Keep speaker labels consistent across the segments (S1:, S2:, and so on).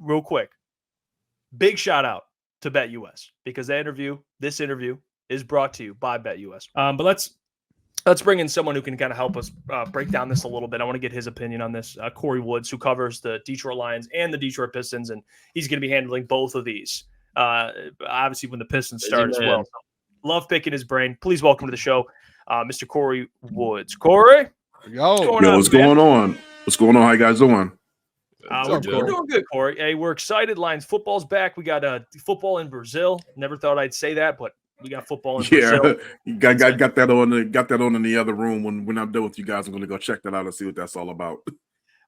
S1: real quick, big shout out to BetUS because this interview is brought to you by BetUS. But let's bring in someone who can kind of help us break down this a little bit. I want to get his opinion on this. Kory Woods, who covers the Detroit Lions and the Detroit Pistons, and he's going to be handling both of these. Obviously, when the Pistons start as well. So love picking his brain. Please welcome to the show, Mr. Kory Woods. Kory,
S2: what's going on? What's going on? How you guys doing?
S1: We're doing good, Kory. Hey, we're excited. Lions football's back. We got football in Brazil. Never thought I'd say that, but we got football in Brazil.
S2: You got that on in the other room. When I'm done with you guys, I'm going to go check that out and see what that's all about.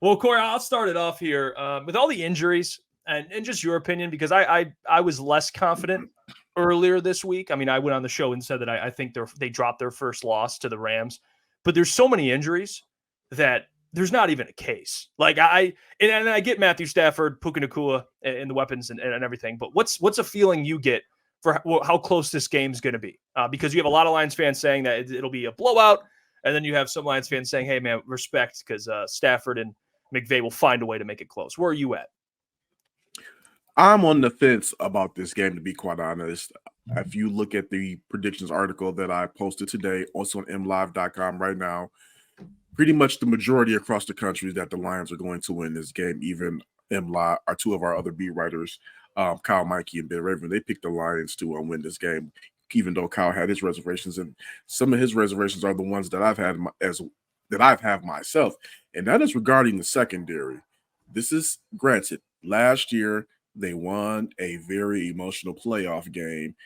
S1: Well, Kory, I'll start it off here with all the injuries and just your opinion, because I was less confident earlier this week. I mean, I went on the show and said that I think they dropped their first loss to the Rams, but there's so many injuries that there's not even a case. Like I get Matthew Stafford, Puka Nacua, and the weapons and everything, but what's a feeling you get for how close this game's going to be? Because you have a lot of Lions fans saying that it'll be a blowout, and then you have some Lions fans saying, hey, man, respect, because Stafford and McVay will find a way to make it close. Where are you at?
S2: I'm on the fence about this game, to be quite honest. If you look at the predictions article that I posted today, also on mlive.com right now, pretty much the majority across the country is that the Lions are going to win this game. Even MLive, are two of our other beat writers, Kyle, Mikey, and Ben Raven, they picked the Lions to win this game, even though Kyle had his reservations, and some of his reservations are the ones that I've had myself, and that is regarding the secondary. This is granted. Last year they won a very emotional playoff game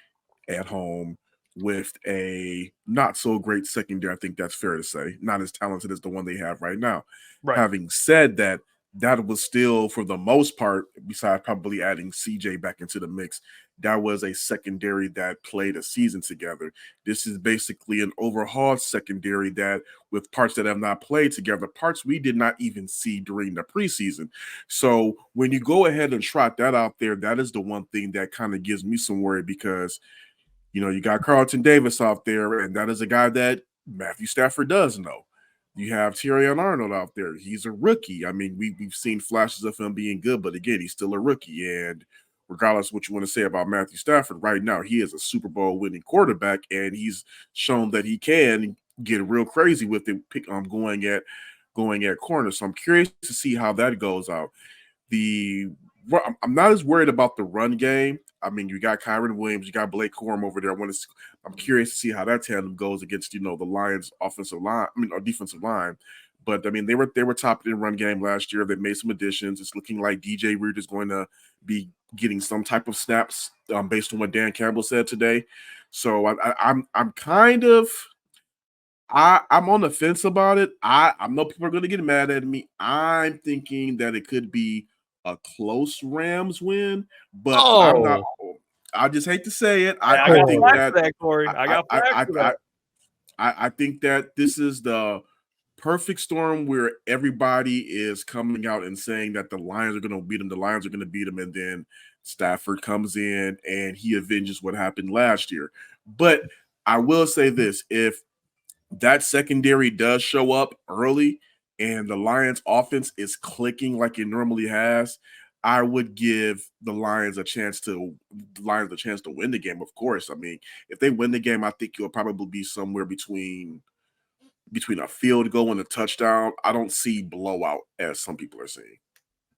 S2: at home with a not so great secondary. I think that's fair to say. Not as talented as the one they have right now. Right. Having said that, that was still, for the most part, besides probably adding CJ back into the mix, that was a secondary that played a season together. This is basically an overhauled secondary that, with parts that have not played together, parts we did not even see during the preseason. So when you go ahead and trot that out there, that is the one thing that kind of gives me some worry, because you got Carlton Davis out there, and that is a guy that Matthew Stafford does know. You have Terrion Arnold out there. He's a rookie. I mean, we've seen flashes of him being good, but again, he's still a rookie. And regardless of what you want to say about Matthew Stafford, right now he is a Super Bowl winning quarterback, and he's shown that he can get real crazy with it, going at corner. So I'm curious to see how that goes out. I'm not as worried about the run game. I mean, you got Kyron Williams, you got Blake Corum over there. I'm curious to see how that tandem goes against, the Lions offensive line, or defensive line. But I mean, they were top in run game last year. They made some additions. It's looking like DJ Reed is going to be getting some type of snaps based on what Dan Campbell said today. So I'm on the fence about it. I know people are going to get mad at me. I'm thinking that it could be a close Rams win, but I'm not. I just hate to say it. I think that
S1: Kory.
S2: I think that this is the perfect storm where everybody is coming out and saying that the Lions are going to beat them. The Lions are going to beat them, and then Stafford comes in and he avenges what happened last year. But I will say this: if that secondary does show up early and the Lions offense is clicking like it normally has, I would give the Lions a chance to win the game. Of course, I mean, if they win the game, I think it'll probably be somewhere between a field goal and a touchdown. I don't see blowout as some people are saying.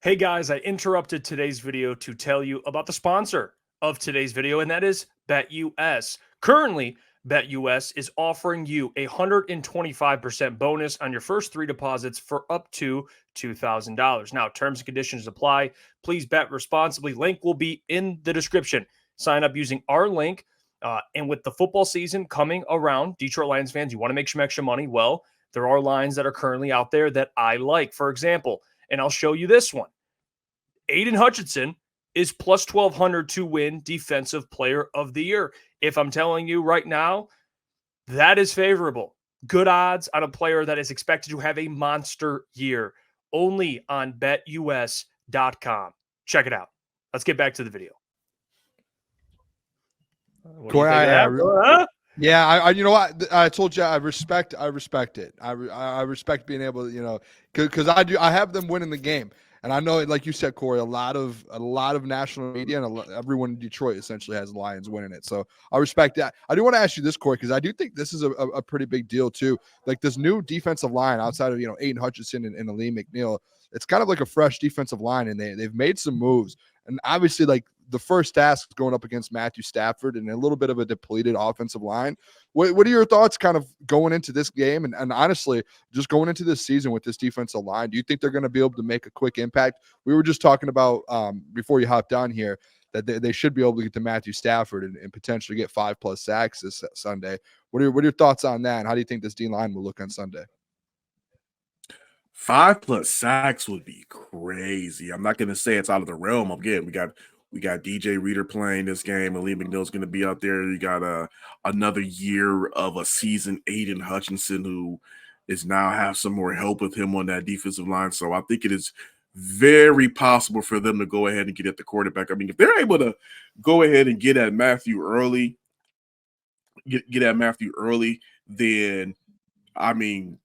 S1: Hey guys, I interrupted today's video to tell you about the sponsor of today's video, and that is BetUS. Currently, BetUS is offering you a 125% bonus on your first 3 deposits for up to $2,000. Now, terms and conditions apply. Please bet responsibly. Link will be in the description. Sign up using our link. And with the football season coming around, Detroit Lions fans, you want to make some extra money. Well, there are lines that are currently out there that I like. For example, and I'll show you this one. Aiden Hutchinson is plus 1,200 to win Defensive Player of the Year. If I'm telling you right now, that is favorable. Good odds on a player that is expected to have a monster year. Only on betus.com. Check it out. Let's get back to the video.
S3: Kory, you know what? I told you I respect it. I respect being able to, because I have them winning the game. And I know, like you said, Kory, a lot of national media and everyone in Detroit essentially has the Lions winning it. So I respect that. I do want to ask you this, Kory, because I do think this is a pretty big deal too. Like this new defensive line outside of Aiden Hutchinson and Aleem McNeil, it's kind of like a fresh defensive line, and they've made some moves. And obviously, like the first task is going up against Matthew Stafford and a little bit of a depleted offensive line. What are your thoughts kind of going into this game and honestly, just going into this season with this defensive line? Do you think they're going to be able to make a quick impact? We were just talking about before you hopped on here that they should be able to get to Matthew Stafford and potentially get 5+ sacks this Sunday. What are your thoughts on that? And how do you think this D line will look on Sunday?
S2: 5+ sacks would be crazy. I'm not going to say it's out of the realm. Again, we got DJ Reader playing this game. Aleem McNeil's going to be out there. You got another year of a seasoned Aiden Hutchinson, who is now have some more help with him on that defensive line. So I think it is very possible for them to go ahead and get at the quarterback. I mean, if they're able to go ahead and get at Matthew early, then I mean,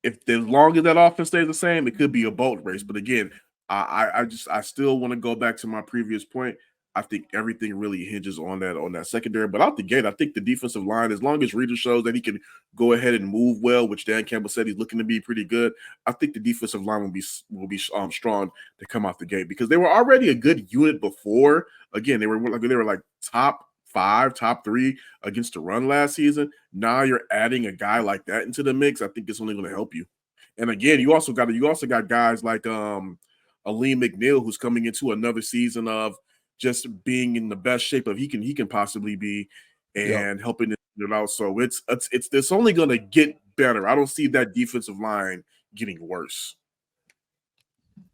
S2: if as long as that offense stays the same, it could be a boat race. But again, I still want to go back to my previous point. I think everything really hinges on that secondary. But out the gate, I think the defensive line, as long as Reader shows that he can go ahead and move well, which Dan Campbell said he's looking to be pretty good, I think the defensive line will be strong to come out the gate, because they were already a good unit before. Again, they were like top 5, top 3 against the run last season. Now you're adding a guy like that into the mix. I think it's only going to help you. And again, you also got guys like Aleem McNeil, who's coming into another season of just being in the best shape of he can possibly be, and helping it out. So it's only going to get better. I don't see that defensive line getting worse.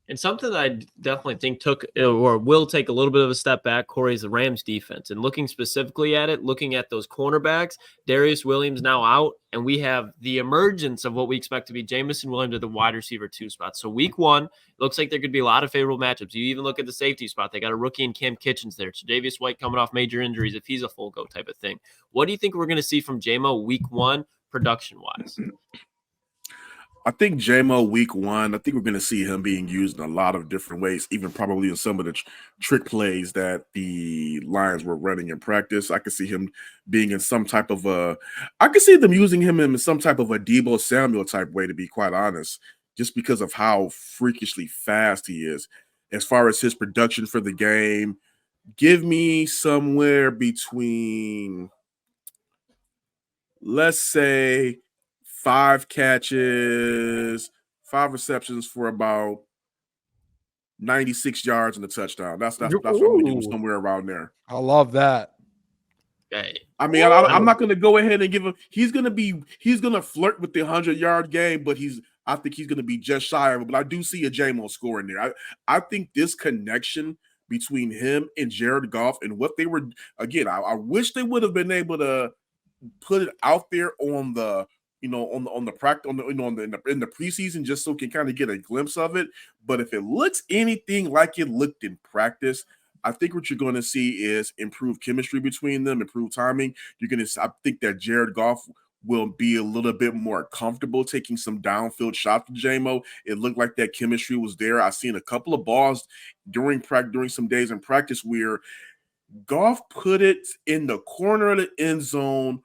S4: And something that I definitely think took or will take a little bit of a step back, Kory, is the Rams defense. And looking specifically at it, looking at those cornerbacks, Darius Williams now out, and we have the emergence of what we expect to be Jamison Williams at the wide receiver 2 spot. So week 1, it looks like there could be a lot of favorable matchups. You even look at the safety spot. They got a rookie in Cam Kitchens there. So Davis White coming off major injuries if he's a full go type of thing. What do you think we're going to see from JMO week 1 production-wise?
S2: I think JMO week 1, I think we're going to see him being used in a lot of different ways, even probably in some of the trick plays that the Lions were running in practice. I could see him being in some type of I could see them using him in some type of a Deebo Samuel type way, to be quite honest, just because of how freakishly fast he is. As far as his production for the game, give me somewhere between, let's say, 5 catches, 5 receptions for about 96 yards and a touchdown. That's what I'm going to do, somewhere around there.
S3: I love that.
S4: Hey.
S2: I mean, I'm not going to go ahead and give him. He's going to flirt with the 100-yard game, but I think he's going to be just shy of it. But I do see a JMO scoring there. I think this connection between him and Jared Goff and what they were, again, I wish they would have been able to put it out there on the, on the practice, in the preseason, just so we can kind of get a glimpse of it. But if it looks anything like it looked in practice, I think what you're going to see is improved chemistry between them, improved timing. I think that Jared Goff will be a little bit more comfortable taking some downfield shots to JMO. It looked like that chemistry was there. I've seen a couple of balls during some days in practice where Goff put it in the corner of the end zone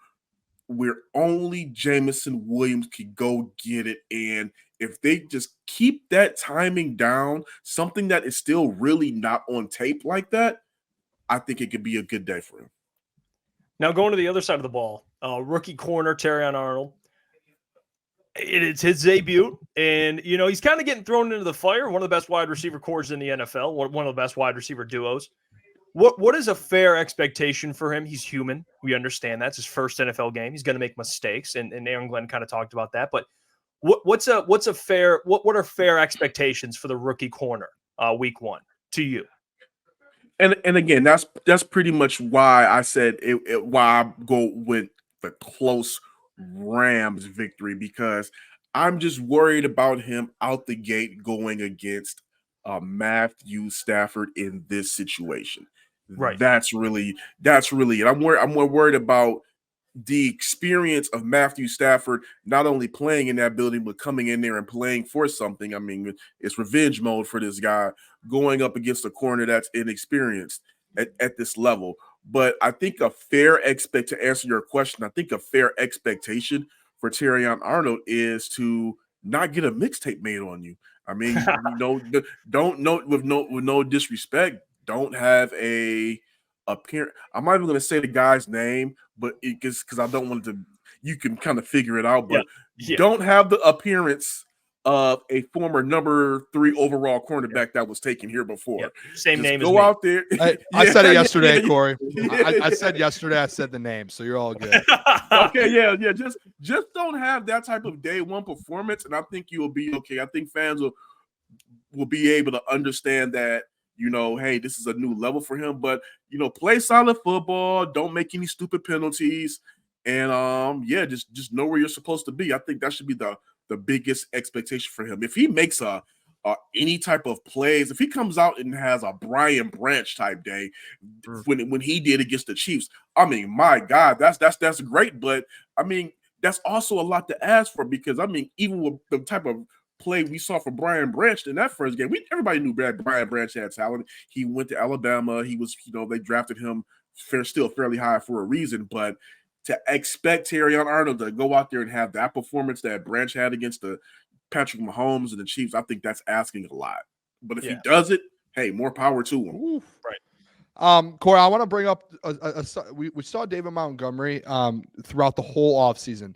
S2: where only Jamison Williams could go get it. And if they just keep that timing down, something that is still really not on tape like that, I think it could be a good day for him.
S1: Now going to the other side of the ball, rookie corner Terrion Arnold. It's his debut, and he's kind of getting thrown into the fire. One of the best wide receiver cores in the NFL, one of the best wide receiver duos. What is a fair expectation for him? He's human. We understand that's his first NFL game. He's going to make mistakes, and Aaron Glenn kind of talked about that. But what are fair expectations for the rookie corner week 1 to you?
S2: And again, that's pretty much why I said why I go with the close Rams victory, because I'm just worried about him out the gate going against Matthew Stafford in this situation.
S1: Right.
S2: That's really it. I'm more worried about the experience of Matthew Stafford not only playing in that building, but coming in there and playing for something. I mean, it's revenge mode for this guy going up against a corner that's inexperienced at this level. But I think to answer your question, I think a fair expectation for Terrion Arnold is to not get a mixtape made on you. I mean, with no disrespect, don't have a appearance. I'm not even going to say the guy's name, but because I don't want to, you can kind of figure it out. But don't have the appearance of a former number 3 overall cornerback that was taken here before.
S1: Yep. Same
S2: Just
S1: name
S2: go
S1: as me.
S2: out there.
S3: I said it yesterday, Kory. I said yesterday, I said the name, so you're all good.
S2: Okay, yeah. Just don't have that type of day one performance, and I think you will be okay. I think fans will be able to understand that, hey, this is a new level for him. But play solid football. Don't make any stupid penalties, and just know where you're supposed to be. I think that should be the biggest expectation for him. If he makes any type of plays, if he comes out and has a Brian Branch type day when he did against the Chiefs, I mean, my God, that's great. But I mean, that's also a lot to ask for, because I mean, even with the type of play we saw from Brian Branch in that first game, everybody knew Brian Branch had talent. He went to Alabama. He was, they drafted him still fairly high for a reason. But to expect Terrion Arnold to go out there and have that performance that Branch had against the Patrick Mahomes and the Chiefs, I think that's asking a lot. But if he does it, hey, more power to him.
S3: Ooh.
S1: Right.
S3: Kory, I want to bring up we saw David Montgomery throughout the whole offseason.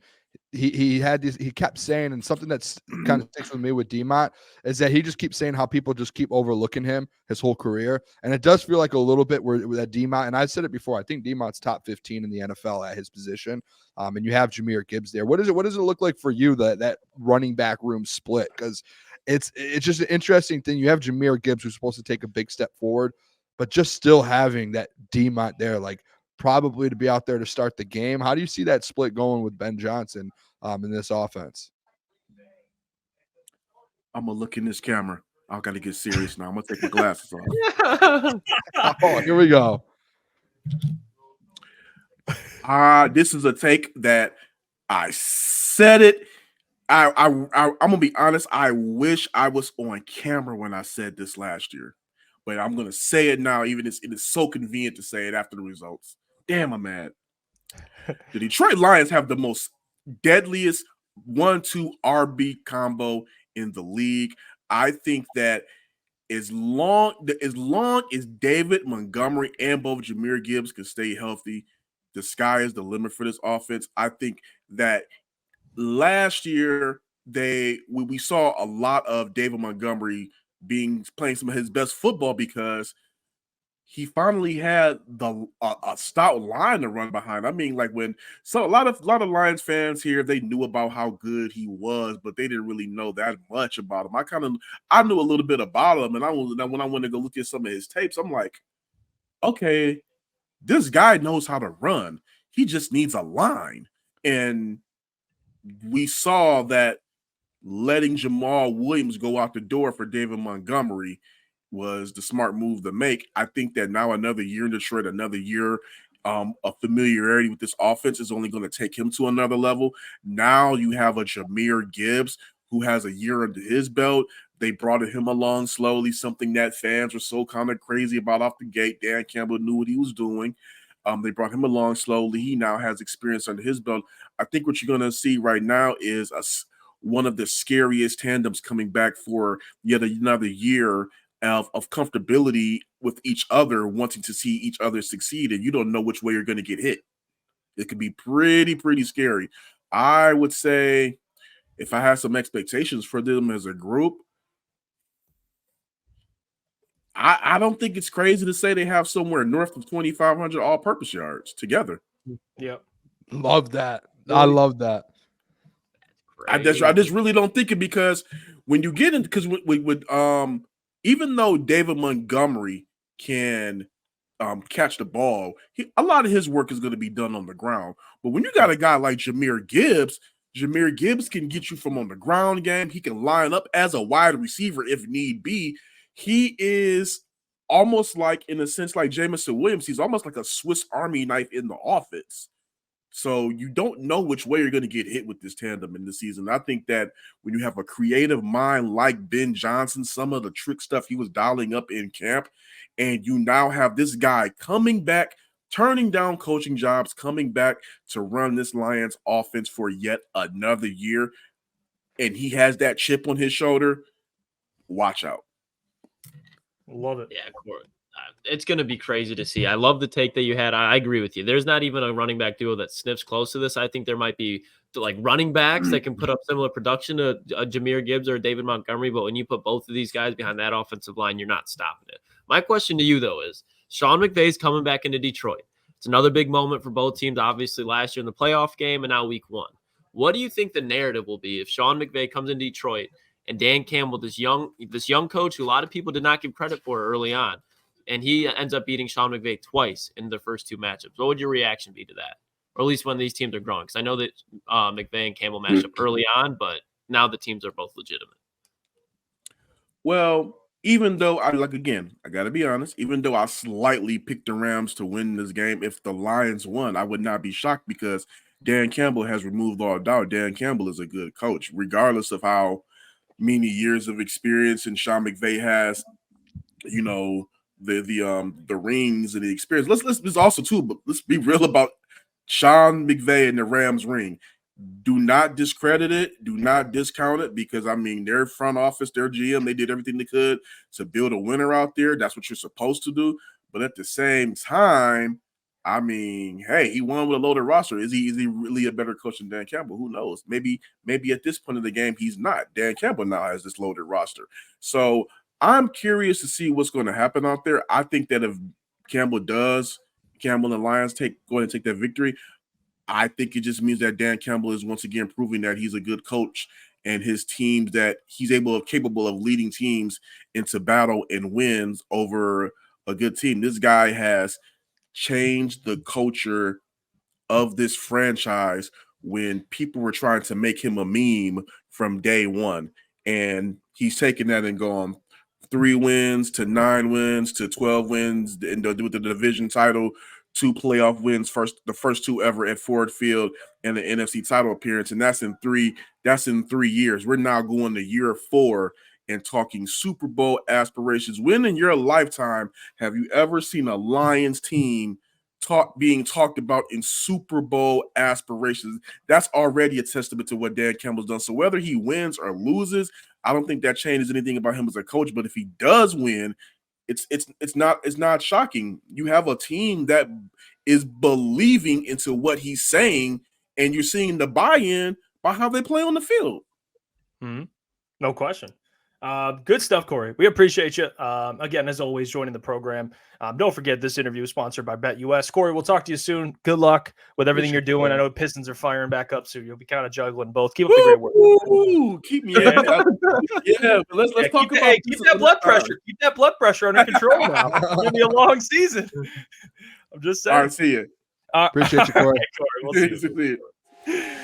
S3: He kept saying, and something that's kind of sticks with me with D-Mont is that he just keeps saying how people just keep overlooking him his whole career. And it does feel like a little bit where that D-Mont, and I've said it before, I think D-Mont's top 15 in the NFL at his position. And you have Jahmyr Gibbs there. What does it look like for you, that running back room split? Because it's just an interesting thing. You have Jahmyr Gibbs, who's supposed to take a big step forward, but just still having that D-Mont there, like probably to be out there to start the game. How do you see that split going with Ben Johnson in this offense?
S2: I'm going to look in this camera. I got to get serious now. I'm going to take my glasses off.
S3: Oh, here we go.
S2: This is a take that I said it. I'm going to be honest. I wish I was on camera when I said this last year, but I'm going to say it now. Even it is so convenient to say it after the results. Damn, I'm mad. The Detroit Lions have the most deadliest 1-2 RB combo in the league. I think that as long as David Montgomery and both Jahmyr Gibbs can stay healthy, the sky is the limit for this offense. I think that last year we saw a lot of David Montgomery playing some of his best football because he finally had a stout line to run behind. I mean, like a lot of Lions fans here, they knew about how good he was, but they didn't really know that much about him. I knew a little bit about him, and when I went to go look at some of his tapes, I'm like, okay, this guy knows how to run. He just needs a line. And we saw that letting Jamal Williams go out the door for David Montgomery was the smart move to make. I think that now another year in Detroit, another year of familiarity with this offense is only going to take him to another level. Now you have a Jahmyr Gibbs who has a year under his belt. They brought him along slowly, something that fans were so kind of crazy about off the gate. Dan Campbell knew what he was doing. They brought him along slowly. He now has experience under his belt. I think what you're going to see right now is one of the scariest tandems coming back for yet another year of comfortability with each other, wanting to see each other succeed, and you don't know which way you're going to get hit. It could be pretty scary. I would say if I had some expectations for them as a group, I don't think it's crazy to say they have somewhere north of 2,500 all-purpose yards together.
S1: Yep.
S3: Love that. I love that.
S2: I just really don't think it, because when you get in, because with even though David Montgomery can catch the ball, a lot of his work is going to be done on the ground. But when you got a guy like Jahmyr Gibbs can get you from on the ground game. He can line up as a wide receiver if need be. He is almost like, in a sense, like Jameson Williams. He's almost like a Swiss Army knife in the offense. So you don't know which way you're going to get hit with this tandem in this season. I think that when you have a creative mind like Ben Johnson, some of the trick stuff he was dialing up in camp, and you now have this guy coming back, turning down coaching jobs, coming back to run this Lions offense for yet another year, and he has that chip on his shoulder, watch out.
S1: Love it.
S4: Yeah, Kory. It's going to be crazy to see. I love the take that you had. I agree with you. There's not even a running back duo that sniffs close to this. I think there might be like running backs that can put up similar production to a Jahmyr Gibbs or a David Montgomery, but when you put both of these guys behind that offensive line, you're not stopping it. My question to you, though, is Sean McVay's coming back into Detroit. It's another big moment for both teams, obviously last year in the playoff game and now week 1. What do you think the narrative will be if Sean McVay comes in Detroit and Dan Campbell, this young coach who a lot of people did not give credit for early on, and he ends up beating Sean McVay twice in their first 2 matchups? What would your reaction be to that? Or at least when these teams are growing? Because I know that McVay and Campbell matched up early on, but now the teams are both legitimate.
S2: Well, even though I got to be honest, even though I slightly picked the Rams to win this game, if the Lions won, I would not be shocked because Dan Campbell has removed all doubt. Dan Campbell is a good coach, regardless of how many years of experience and Sean McVay has, you know, the rings and the experience. Let's also too, but let's be real about Sean McVay and the Rams ring. Do not discredit it. Do not discount it because, I mean, their front office, their GM, they did everything they could to build a winner out there. That's what you're supposed to do. But at the same time, I mean, hey, he won with a loaded roster. Is he really a better coach than Dan Campbell? Who knows? Maybe at this point of the game, he's not. Dan Campbell now has this loaded roster. So I'm curious to see what's going to happen out there. I think that if Campbell and the Lions go ahead and take that victory, I think it just means that Dan Campbell is once again proving that he's a good coach and his teams, that he's capable of leading teams into battle and wins over a good team. This guy has changed the culture of this franchise when people were trying to make him a meme from day one. And he's taken that and gone 3 wins to 9 wins to 12 wins and with the division title, 2 playoff wins, the first 2 ever at Ford Field, and the NFC title appearance. And that's in 3 years. We're now going to year 4 and talking Super Bowl aspirations. When in your lifetime have you ever seen a Lions team being talked about in Super Bowl aspirations? That's already a testament to what Dan Campbell's done. So whether he wins or loses, I don't think that changes anything about him as a coach. But if he does win, it's not shocking. You have a team that is believing into what he's saying, and you're seeing the buy-in by how they play on the field.
S1: Mm-hmm. No question. Good stuff, Kory. We appreciate you. Again, as always, joining the program. Don't forget, this interview is sponsored by BetUS. Kory, we'll talk to you soon. Good luck with everything you're doing. I know Pistons are firing back up, so you'll be kind of juggling both. Keep up the great work.
S2: Ooh, keep me in. Yeah, but let's talk about
S1: keep that blood pressure. Keep that blood pressure under control now. It's gonna be a long season. I'm just saying.
S2: All right, see you.
S3: Appreciate you, Kory.
S1: Okay, Kory. We'll see you.